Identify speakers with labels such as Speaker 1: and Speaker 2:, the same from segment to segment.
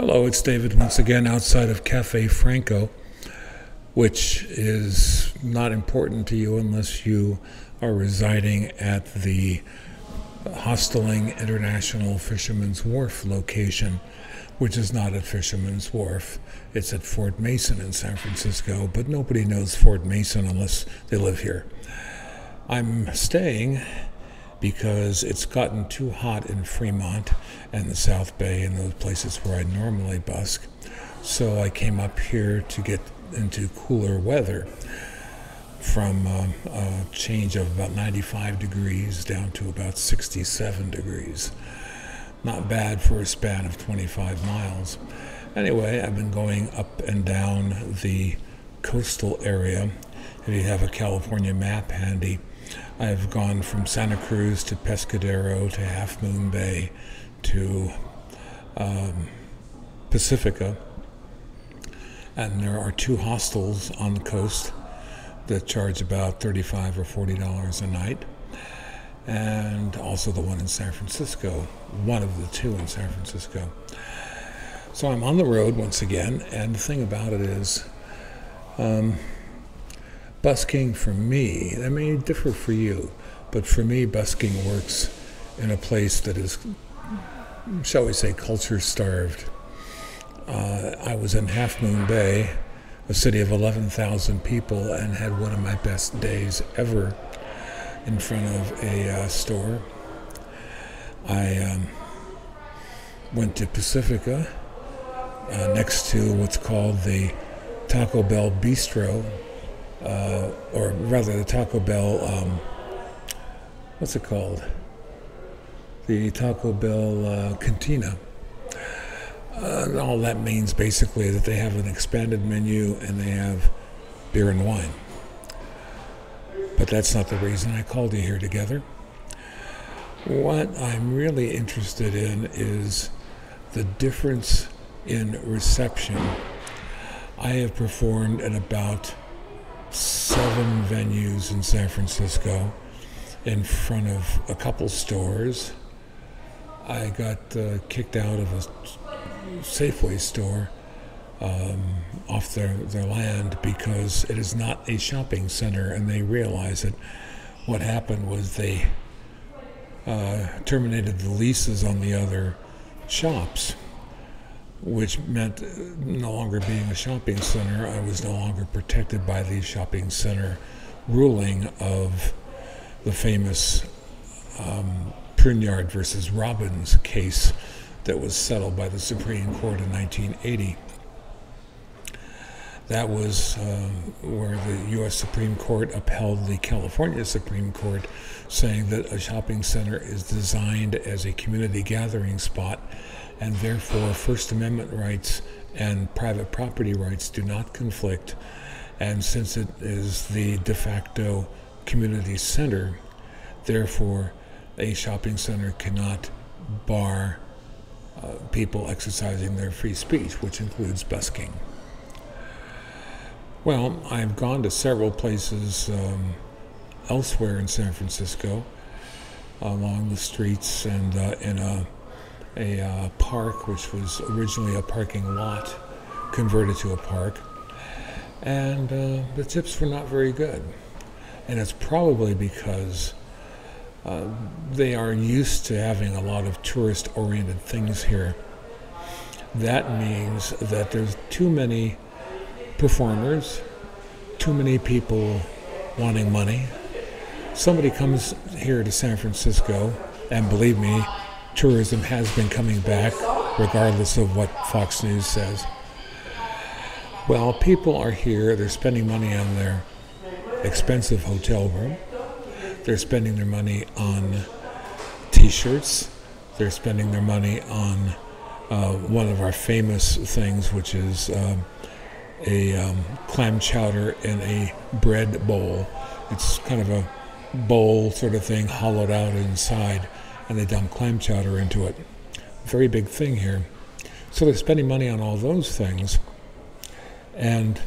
Speaker 1: Hello, it's David once again outside of Cafe Franco, which is not important to you unless you are residing at the Hosteling International Fisherman's Wharf location, which is not at Fisherman's Wharf. It's at Fort Mason in San Francisco, but nobody knows Fort Mason unless they live here. I'm staying because it's gotten too hot in Fremont and the South Bay and those places where I normally busk. So I came up here to get into cooler weather from a change of about 95 degrees down to about 67 degrees. Not bad for a span of 25 miles. Anyway, I've been going up and down the coastal area. If you have a California map handy, I've gone from Santa Cruz to Pescadero to Half Moon Bay to Pacifica, and there are two hostels on the coast that charge about $35 or $40 a night, and also the one in San Francisco, one of the two in San Francisco. So I'm on the road once again, and the thing about it is, busking for me, that may differ for you, but for me, busking works in a place that is, shall we say, culture-starved. I was in Half Moon Bay, a city of 11,000 people, and had one of my best days ever in front of a store. I went to Pacifica, next to what's called the Taco Bell Bistro, or rather the Taco Bell, what's it called? The Taco Bell Cantina. All that means basically that they have an expanded menu and they have beer and wine. But that's not the reason I called you here together. What I'm really interested in is the difference in reception. I have performed at about 7 venues in San Francisco in front of a couple stores. I got kicked out of a Safeway store off their land because it is not a shopping center, and they realize that what happened was they terminated the leases on the other shops, which meant no longer being a shopping center, I was no longer protected by the shopping center ruling of the famous Pruneyard versus Robbins case that was settled by the Supreme Court in 1980. That was where the U.S. Supreme Court upheld the California Supreme Court, saying that a shopping center is designed as a community gathering spot, and therefore First Amendment rights and private property rights do not conflict. And since it is the de facto community center, therefore a shopping center cannot bar people exercising their free speech, which includes busking. Well, I've gone to several places elsewhere in San Francisco, along the streets and in a park, which was originally a parking lot, converted to a park, and the tips were not very good. And it's probably because they are used to having a lot of tourist-oriented things here. That means that there's too many performers, too many people wanting money. Somebody comes here to San Francisco, and believe me, tourism has been coming back, regardless of what Fox News says. Well, people are here, they're spending money on their expensive hotel room. They're spending their money on t-shirts. They're spending their money on one of our famous things, which is a clam chowder in a bread bowl. It's kind of a bowl sort of thing, hollowed out inside, and they dump clam chowder into it. Very big thing here. So they're spending money on all those things, and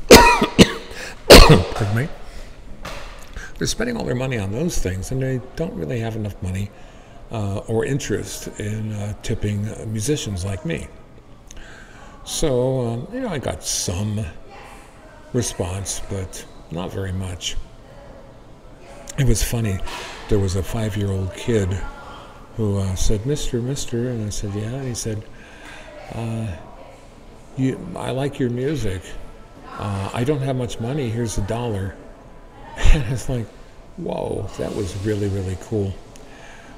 Speaker 1: pardon me. They're spending all their money on those things, and they don't really have enough money or interest in tipping musicians like me. So, I got some response, but not very much. It was funny. There was a 5-year-old kid who said, Mister, and I said, yeah. And he said, I like your music. I don't have much money. Here's $1. And it's like, whoa, that was really, really cool.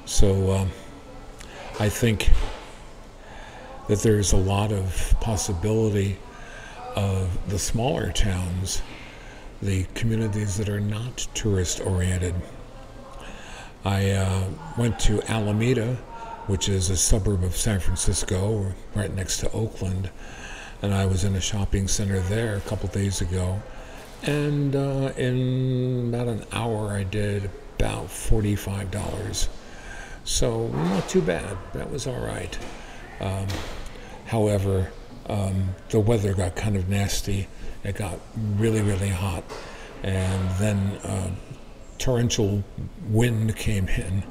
Speaker 1: So I think that there's a lot of possibility of the smaller towns, the communities that are not tourist-oriented. I went to Alameda, which is a suburb of San Francisco, right next to Oakland, and I was in a shopping center there a couple days ago, and in about an hour I did about $45. So not too bad. That was all right. However, the weather got kind of nasty. It got really, really hot, and then torrential wind came in,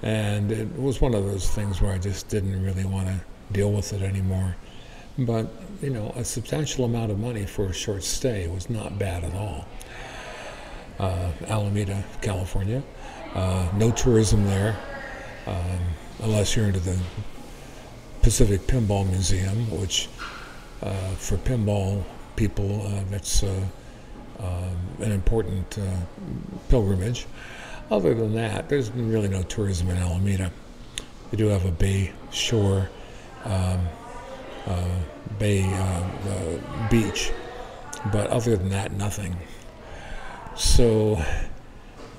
Speaker 1: and it was one of those things where I just didn't really want to deal with it anymore. But a substantial amount of money for a short stay was not bad at all. Alameda, California, no tourism there, unless you're into the Pacific Pinball Museum, which for pinball people, that's an important pilgrimage. Other than that, there's really no tourism in Alameda. We do have a bay shore, beach, but other than that, nothing. So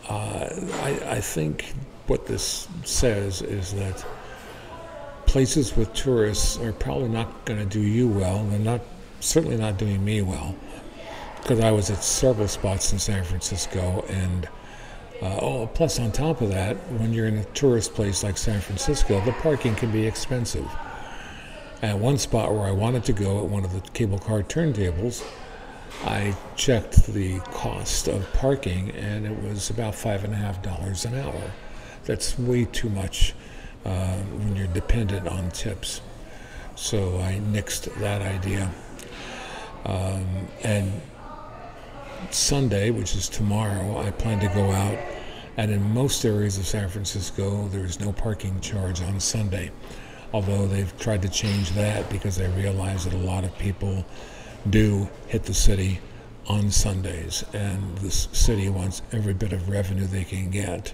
Speaker 1: I think what this says is that places with tourists are probably not going to do you well. They're certainly not doing me well, because I was at several spots in San Francisco, and plus on top of that, when you're in a tourist place like San Francisco, the parking can be expensive. At one spot where I wanted to go, at one of the cable car turntables, I checked the cost of parking, and it was about $5.50 an hour. That's way too much when you're dependent on tips. So I nixed that idea. And Sunday, which is tomorrow, I plan to go out, and in most areas of San Francisco, there is no parking charge on Sunday. Although they've tried to change that because they realize that a lot of people do hit the city on Sundays, and the city wants every bit of revenue they can get.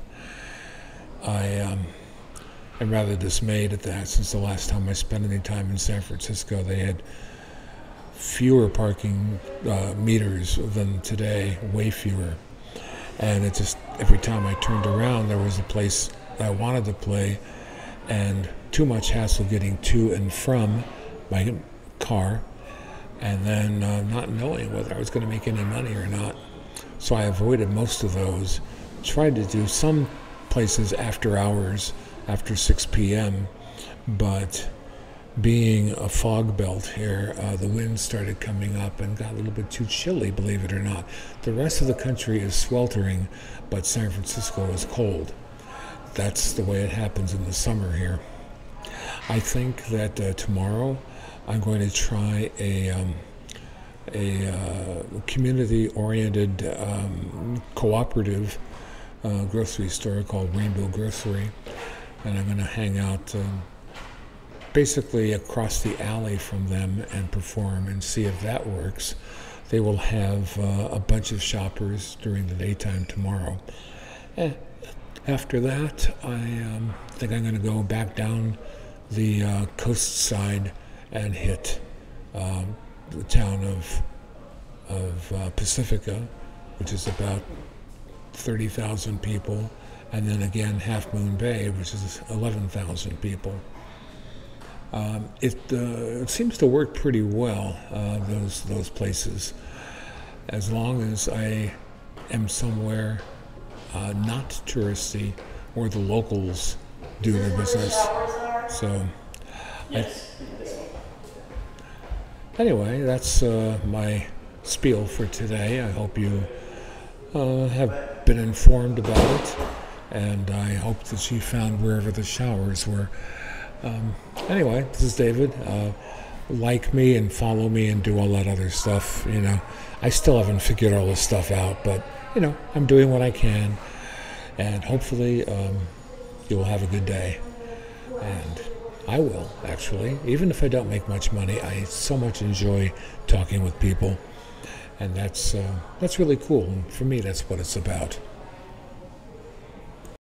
Speaker 1: I'm rather dismayed at that, since the last time I spent any time in San Francisco, they had fewer parking meters than today, way fewer. And it just, every time I turned around, there was a place I wanted to play, and too much hassle getting to and from my car, and then not knowing whether I was going to make any money or not. So I avoided most of those. Tried to do some places after hours, after 6 p.m., but being a fog belt here, the wind started coming up and got a little bit too chilly, believe it or not. The rest of the country is sweltering, but San Francisco is cold. That's the way it happens in the summer here. I think that tomorrow I'm going to try a community-oriented cooperative grocery store called Rainbow Grocery, and I'm going to hang out basically across the alley from them and perform and see if that works. They will have a bunch of shoppers during the daytime tomorrow. After that, I think I'm going to go back down the coast side and hit the town of Pacifica, which is about 30,000 people, and then again Half Moon Bay, which is 11,000 people. It seems to work pretty well, those places, as long as I am somewhere not touristy, where the locals do their business. So, anyway, that's my spiel for today. I hope you have been informed about it, and I hope that you found wherever the showers were. Anyway, this is David. like me and follow me and do all that other stuff. I still haven't figured all this stuff out, but I'm doing what I can, and hopefully you will have a good day. And I will, actually, even if I don't make much money. I so much enjoy talking with people, and that's really cool. And for me, that's what it's about.